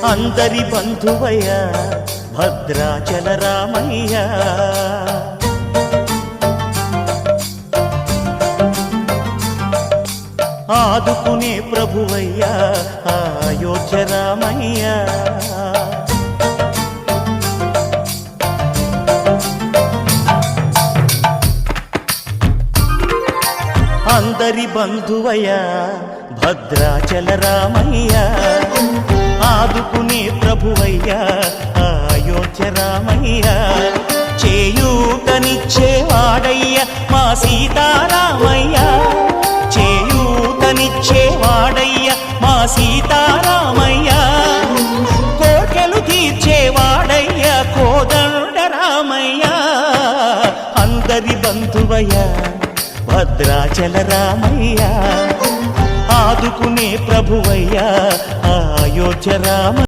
అందరి బంధువయ్య భద్రాచల రామయ్య, ఆదుకునే ప్రభువయ్య అయోధ్య రామయ్య. అందరి బంధువయ్య భద్రాచల రామయ్య, ఆదుకునే ప్రభువయ్య అయోధ్య రామయ్య. చేయూతనిచ్చేవాడయ్య మా సీతారామయ్య, చేయూతనిచ్చేవాడయ్య మా సీతారామయ్య. కోర్కెలు తీర్చేవాడయ్య కోదండ రామయ్య. అందరి బంధువయ్య భద్రాచల రామయ్య, ఆదుకునే ప్రభువయ్య అయోధ్య రామ.